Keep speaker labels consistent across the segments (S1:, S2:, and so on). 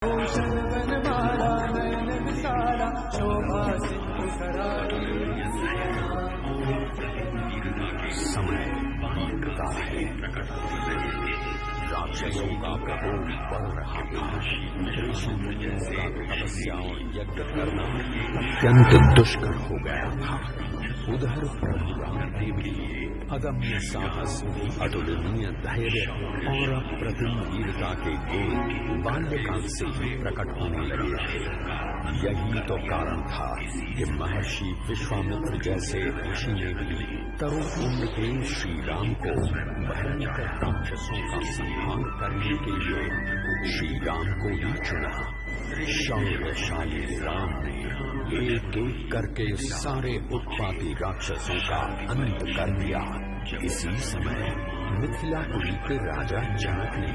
S1: भूषण वनमाला नयन विशाला शोभा सिंधु सरारी।
S2: समय बीतता है, राक्षसों का प्रकोप बढ़ रहा था। ऋषि मुनियों का तपस्या और यज्ञ करना अत्यंत दुष्कर हो गया था। उधर प्रभु रामदेव की अदम्य साहस, अतुलनीय धैर्य और अप्रतिम वीरता के गुण बाल्यकाल से ही प्रकट होने लगे थे। यही तो कारण था कि महर्षि विश्वामित्र जैसे ऋषि ने भी तरुण उम्र के श्री राम को भयंकर राक्षसों का संहार करने के लिए श्री राम को ही चुना। शौर्यशाली राम ने एक एक करके सारे उत्पाती राक्षसों का अंत कर दिया। इसी समय मिथिलापुरी के राजा जनक ने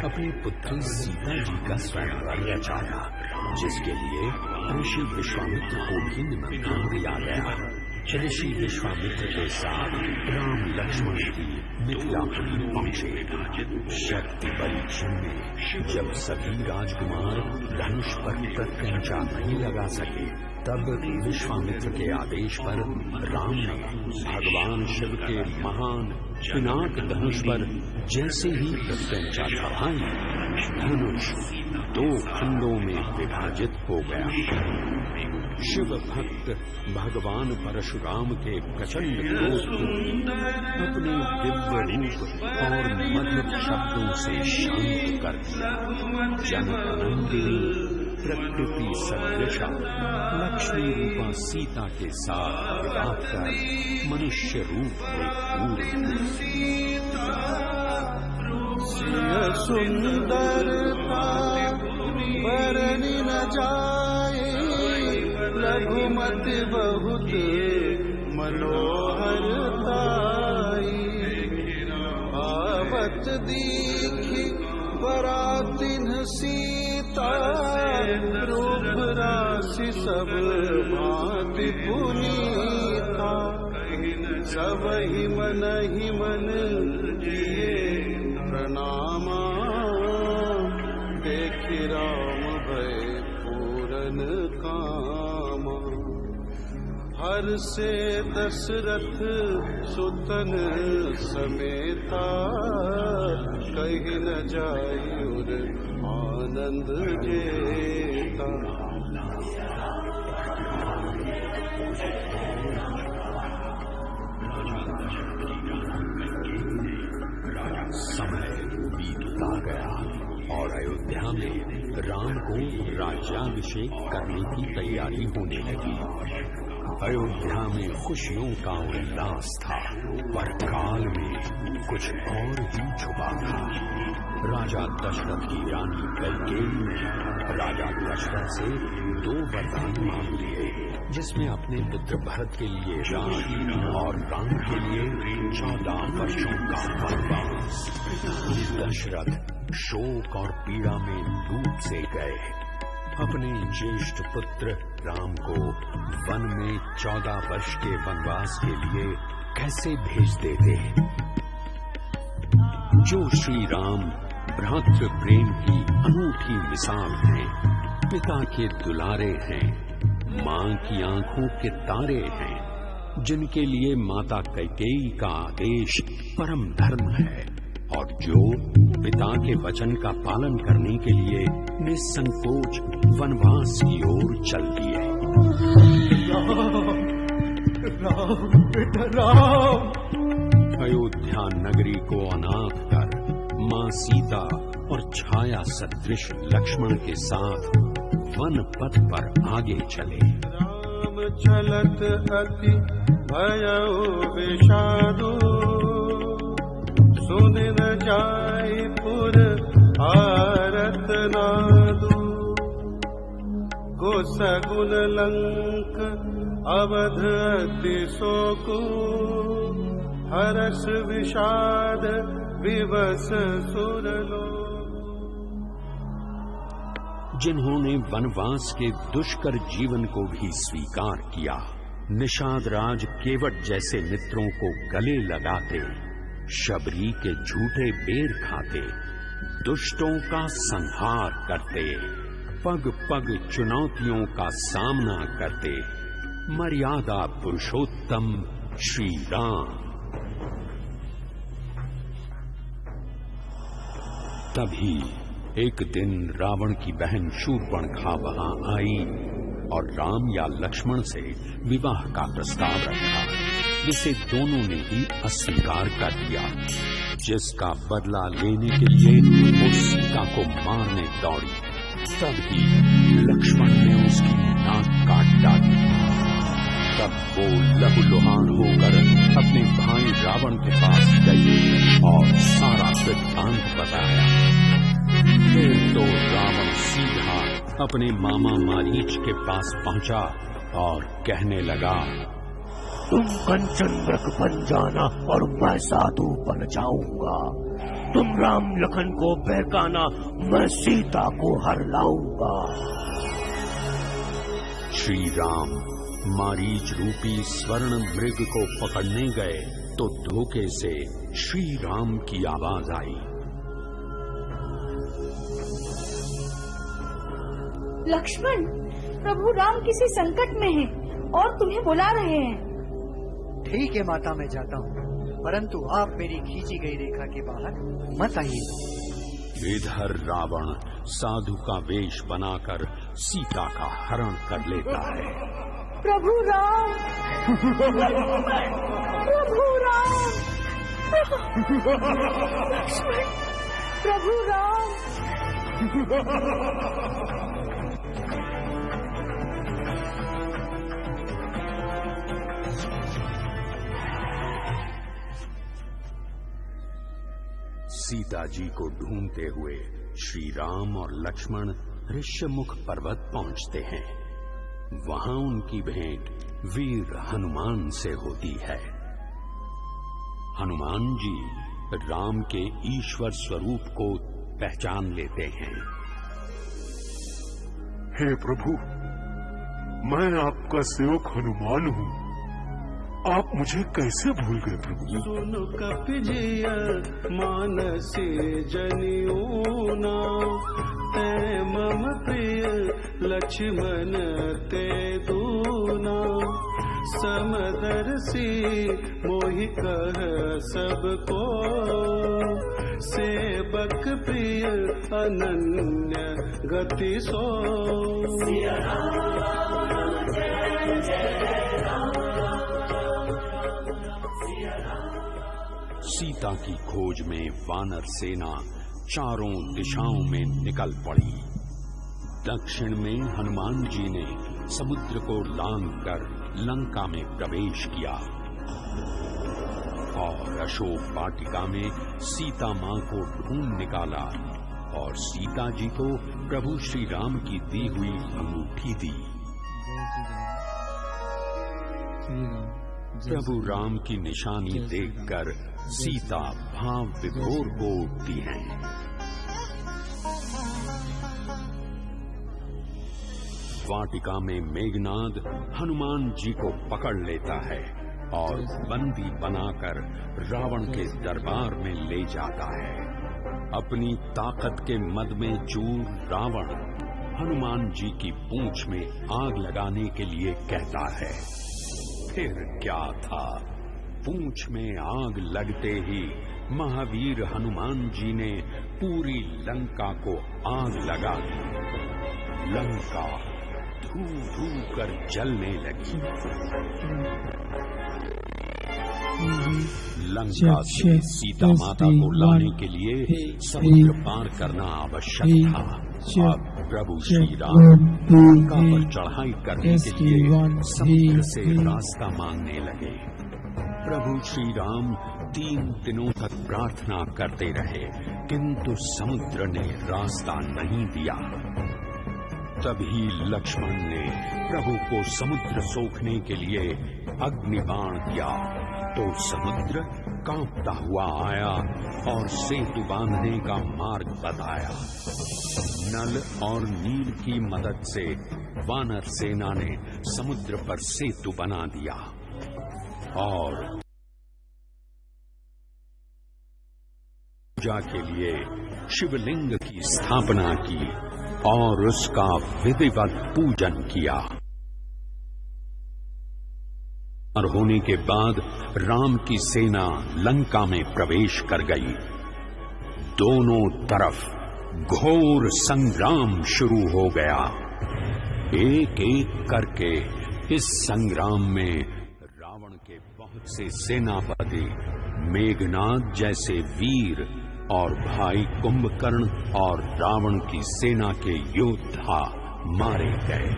S2: अपनी पुत्री सीता जी का स्वयंवर रचाया, जिसके लिए ऋषि विश्वामित्र को भी निमंत्रण दिया गया। ऋषि विश्वामित्र के साथ राम लक्ष्मण भी मिथिलापुरी पहुंचे। शक्ति परीक्षण में जब सभी राजकुमार धनुष पर प्रत्यंचा नहीं लगा सके, तब विश्वामित्र के आदेश पर राम ने भगवान शिव के महान पिनाक धनुष पर जैसे ही प्रत्यंचा चढ़ाई, धनुष 2 खंडों में विभाजित हो गया। शिव भक्त भगवान परशुराम के प्रचंड क्रोध को अपने दिव्य रूप और मधुर शब्दों से शांत कर दिया। जनकनंदिनी प्रकृति सदृशा लक्ष्मी रूपा सीता के साथ विवाह कर मनुष्य रूप में पूर्ण।
S1: सुंदरता बरनी न जाए, लघुमति बहुत मनोहरताई। आवत दीखी बरातिन सीता, रूप राशि सब भांति पुनीता। सब ही मन किए प्रणामा, देखि राम भय पूरन कामा। हर से दशरथ सुतन समेता, कहीं न जायुर आनंद जेता।
S2: समय बीतता गया और अयोध्या में राम को राज्याभिषेक करने की तैयारी होने लगी। अयोध्या में खुशियों का उल्लास था, पर काल में कुछ और ही छुपा था। राजा दशरथ की रानी कैकेयी ने राजा दशरथ से 2 वरदान मांग लिए, जिसमें अपने पुत्र भरत के लिए राज और राम के लिए 14 वर्षों का वनवास। दशरथ शोक और पीड़ा में डूब से गए। अपने ज्येष्ठ पुत्र राम को वन में 14 वर्ष के वनवास के लिए कैसे भेज देते। जो श्री राम भ्रातृ प्रेम की अनूठी मिसाल हैं, पिता के दुलारे हैं, मां की आंखों के तारे हैं, जिनके लिए माता कैकेयी का आदेश परम धर्म है, और जो पिता के वचन का पालन करने के लिए निसंकोच वनवास की ओर चल दिए।
S1: राम।
S2: अयोध्या नगरी को अनाथ कर मां सीता और छाया सदृश लक्ष्मण के साथ वन पथ पर आगे चले।
S1: राम चलत अति भयउ विषादु, सुन न जाय पुर आरत नादु। गोसगुन लंक अवध अति शोकु, हर्ष विषाद विवश सुरलोक।
S2: जिन्होंने वनवास के दुष्कर जीवन को भी स्वीकार किया, निषाद राज केवट जैसे मित्रों को गले लगाते, शबरी के झूठे बेर खाते, दुष्टों का संहार करते, पग पग चुनौतियों का सामना करते मर्यादा पुरुषोत्तम श्री राम। तभी एक दिन रावण की बहन शूर्पणखा वहां आई और राम या लक्ष्मण से विवाह का प्रस्ताव रखा, जिसे दोनों ने ही अस्वीकार कर दिया, जिसका बदला लेने के लिए वो सीता को मारने दौड़ी। तभी लक्ष्मण ने उसकी नाक काट डाली। तब वो लहूलुहान होकर अपने भाई रावण के पास गई और सारा वृत्तांत बताया। फिर तो रावण सीधा अपने मामा मारीच के पास पहुंचा और कहने लगा,
S3: तुम कंचन मृग बन जाना और मैं साधु बन जाऊंगा। तुम राम लखन को बहकाना, मैं सीता को हर लाऊंगा।
S2: श्री राम मारीच रूपी स्वर्ण मृग को पकड़ने गए तो धोखे से श्री राम की आवाज आई,
S4: लक्ष्मण, प्रभु राम किसी संकट में हैं और तुम्हें बुला रहे हैं।
S5: ठीक है माता, मैं जाता हूँ, परंतु आप मेरी खींची गई रेखा के बाहर मत आइए।
S2: इधर रावण साधु का वेश बनाकर सीता का हरण कर लेता है।
S4: प्रभु राम, प्रभु राम, लक्ष्मण, प्रभु राम।
S2: सीता जी को ढूंढते हुए श्री राम और लक्ष्मण ऋष्यमुख पर्वत पहुंचते हैं। वहां उनकी भेंट वीर हनुमान से होती है। हनुमान जी राम के ईश्वर स्वरूप को पहचान लेते हैं।
S6: हे प्रभु, मैं आपका सेवक हनुमान हूँ, आप मुझे कैसे भूल गए प्रभु?
S1: सुन कपिजिय मानसी जनियूना, ते मम प्रिय लक्ष्मण ते दूना। समदर्शी मोहि कह सबको, सेवक प्रिय अनन्य गति सो।
S2: सीता की खोज में वानर सेना चारों दिशाओं में निकल पड़ी। दक्षिण में हनुमान जी ने समुद्र को लांघकर लंका में प्रवेश किया और अशोक वाटिका में सीता मां को ढूंढ निकाला और सीता जी को प्रभु श्री राम की दी हुई अंगूठी दी। प्रभु राम की निशानी देखकर सीता भाव विभोर हो उठती हैं। वाटिका में मेघनाद हनुमान जी को पकड़ लेता है और बंदी बनाकर रावण के दरबार में ले जाता है। अपनी ताकत के मद में चूर रावण हनुमान जी की पूंछ में आग लगाने के लिए कहता है। फिर क्या था, पूंछ में आग लगते ही महावीर हनुमान जी ने पूरी लंका को आग लगा दी। लंका धू धू कर जलने लगी। लंका से सीता माता को लाने के लिए समुद्र पार करना आवश्यक था। अब प्रभु श्री राम लंका पर चढ़ाई करने के लिए समुद्र से रास्ता मांगने लगे। प्रभु श्री राम 3 दिनों तक प्रार्थना करते रहे, किंतु समुद्र ने रास्ता नहीं दिया। तभी लक्ष्मण ने प्रभु को समुद्र सोखने के लिए अग्निबाण किया, तो समुद्र कांपता हुआ आया और सेतु बांधने का मार्ग बताया। नल और नील की मदद से वानर सेना ने समुद्र पर सेतु बना दिया और पूजा के लिए शिवलिंग की स्थापना की। और उसका विधिवत पूजन किया। और होने के बाद राम की सेना लंका में प्रवेश कर गई। दोनों तरफ घोर संग्राम शुरू हो गया। एक एक करके इस संग्राम में रावण के बहुत से सेनापति, मेघनाद जैसे वीर और भाई कुंभकर्ण और रावण की सेना के योद्धा मारे गए।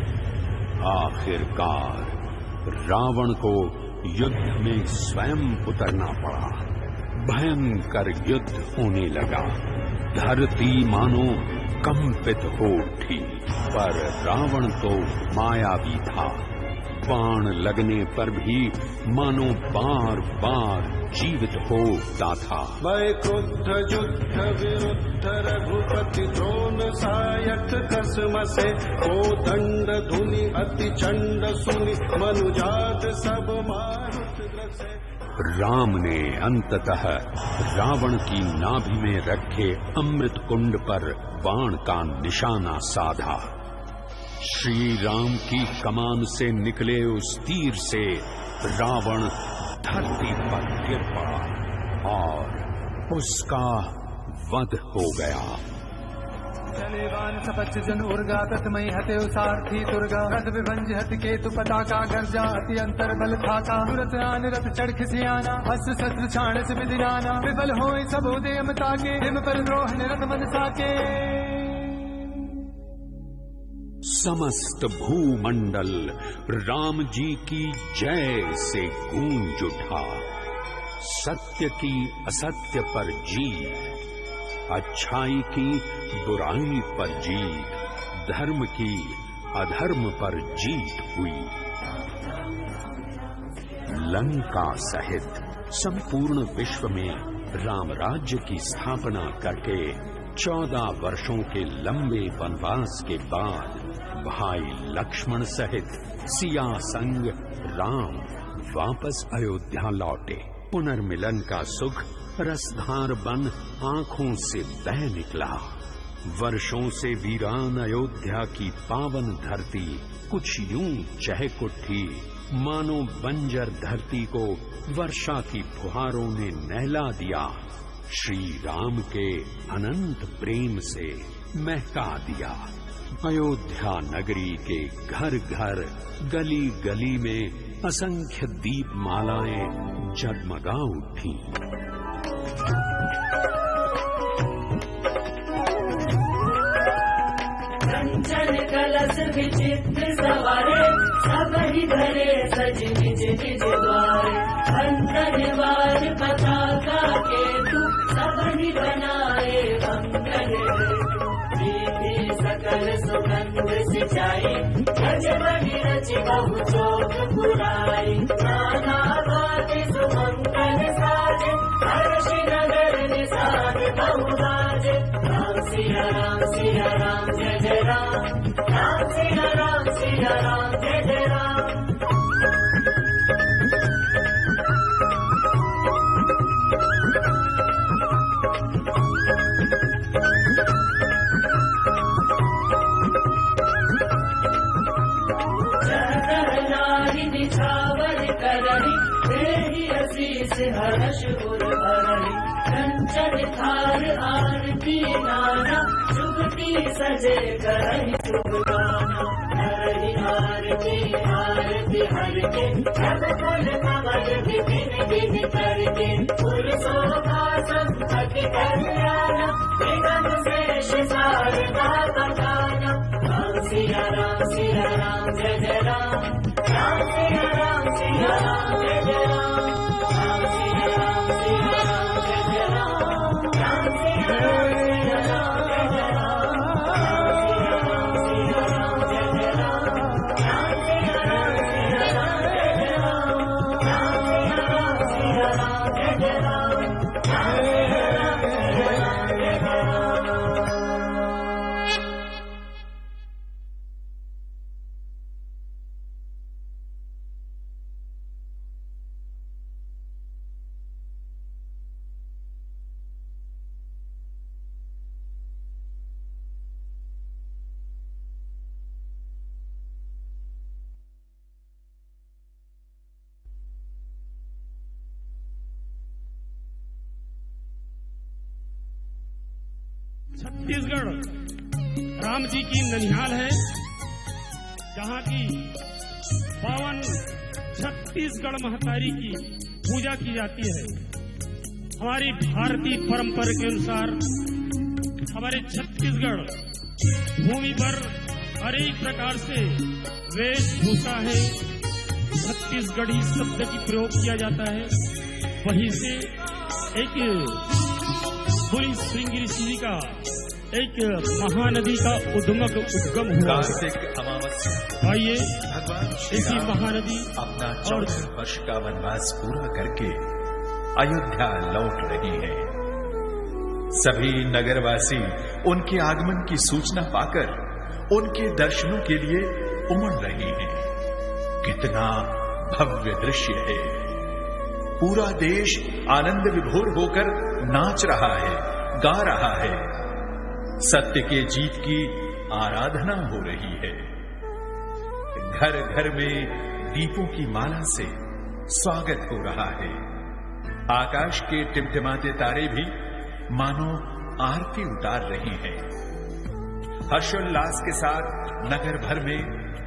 S2: आखिरकार रावण को युद्ध में स्वयं उतरना पड़ा। भयंकर युद्ध होने लगा। धरती मानो कंपित हो उठी। पर रावण तो मायावी था। बाण लगने पर भी मानो बार बार जीवित हो उठता था।
S1: मैं क्रुद्ध युद्ध विरुद्ध रघुपति द्रोण सायक कसम से को दंड धुनि अति चंड सुनि मनुजात सब मारुत ग्रसे।
S2: राम ने अंततः रावण की नाभि में रखे अमृत कुंड पर बाण का निशाना साधा। श्री राम की कमान से निकले उस तीर से रावण धरती पर गिर पड़ा और उसका वध हो गया।
S7: चलेवान सपच जन उर्गा तस्मय हते सारथी दुर्गा रथ विभंज हत केतु पताका गर्जा अति अंतर बल थाका तुरत आन रथ चढ़ खिसियाना अस्त्र शस्त्र छाण से विदिराना विफल होए सब उदय मता के हिम पर द्रोह निरत मन साके।
S2: समस्त भूमंडल राम जी की जय से गूंज उठा। सत्य की असत्य पर जीत, अच्छाई की बुराई पर जीत, धर्म की अधर्म पर जीत हुई। लंका सहित संपूर्ण विश्व में राम राज्य की स्थापना करके 14 वर्षों के लंबे वनवास के बाद भाई लक्ष्मण सहित सिया संग राम वापस अयोध्या लौटे। पुनर्मिलन का सुख रसधार बन आंखों से बह निकला। वर्षों से वीरान अयोध्या की पावन धरती कुछ यूं चहक उठी मानो बंजर धरती को वर्षा की फुहारों ने नहला दिया। श्री राम के अनंत प्रेम से महका दिया। अयोध्या नगरी के घर घर गली गली में असंख्य दीप मालाएं जगमगा उठी।
S8: कंचन कलश विचित्र सवारे सब ही धरे सज निज निज द्वारे। धन्यवाद पताका केतु सब ही बनाए मंगल हेतु। सकल सुगंध सिंचाई गजबनि रच बहु चोक पुराई। नाना भांति सुमंगल साजे हर्षि नगर निसाद बहु राजे। राम सिया राम जय जय राम। राम सिया राम जय जय राम। हर्ष उर भरहि कंचन थार आरती नाना। जुगती सजे करहि शुभ गाना। हरि आरती आरती हर के सब फल कमल विभिन्न विधि करके। फूल शोभा संपत्ति कल्याण निगम शेष शारदा बखाना। राम सिया राम जय जय राम। राम सिया राम जय जय राम।
S9: छत्तीसगढ़ राम जी की ननिहाल है, जहाँ की पावन छत्तीसगढ़ महतारी की पूजा की जाती है। हमारी भारतीय परंपरा के अनुसार हमारे छत्तीसगढ़ भूमि पर अनेक प्रकार से वेशभूषा है, छत्तीसगढ़ी शब्द की प्रयोग किया जाता है। वहीं से एक बुरी श्रृंगी ऋषि का एक महानदी का उद्गम हुआ।
S10: कार्तिक अमावस्या
S9: आइए
S10: भगवान
S9: इसी महानदी
S10: अपना 14 वर्ष का वनवास पूरा करके अयोध्या लौट रही है। सभी नगरवासी उनके आगमन की सूचना पाकर उनके दर्शनों के लिए उमड़ रहे हैं। कितना भव्य दृश्य है। पूरा देश आनंद विभोर होकर नाच रहा है, गा रहा है। सत्य के जीत की आराधना हो रही है। घर घर में दीपों की माला से स्वागत हो रहा है। आकाश के टिमटिमाते तारे भी मानो आरती उतार रहे हैं। हर्षोल्लास के साथ नगर भर में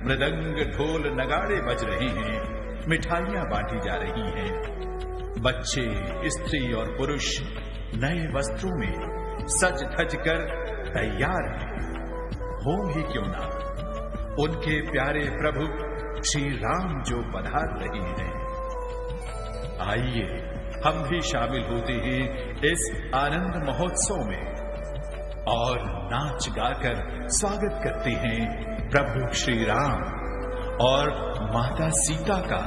S10: मृदंग, ढोल, नगाड़े बज रहे हैं। मिठाइयां बांटी जा रही हैं। बच्चे, स्त्री और पुरुष नए वस्त्रों में सज धज कर तैयार हैं। हो ही क्यों ना, उनके प्यारे प्रभु श्री राम जो पधार रहे हैं। आइए हम भी शामिल होते हैं इस आनंद महोत्सव में और नाच गाकर स्वागत करते हैं प्रभु श्री राम और माता सीता का,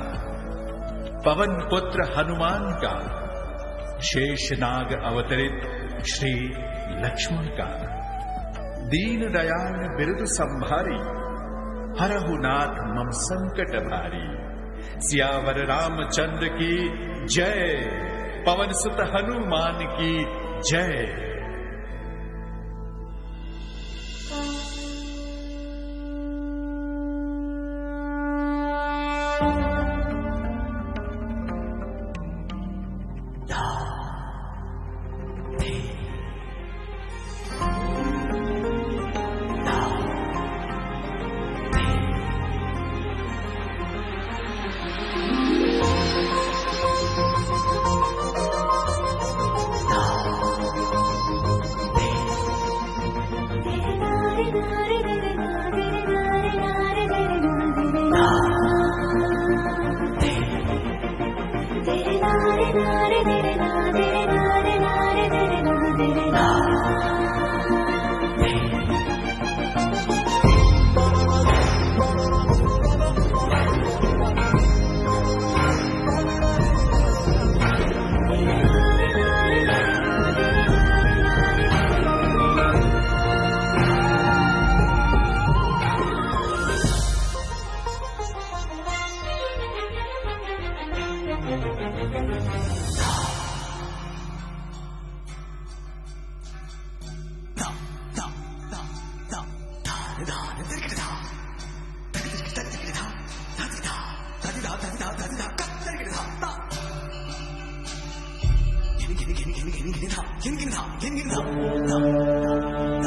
S10: पवन पुत्र हनुमान का, शेषनाग अवतरित श्री लक्ष्मण का। दीन दयाल बिरुद संभारी, हरहु नाथ मम संकट भारी। सियावर रामचंद्र की जय, पवन सुत हनुमान की जय।
S8: Thank you.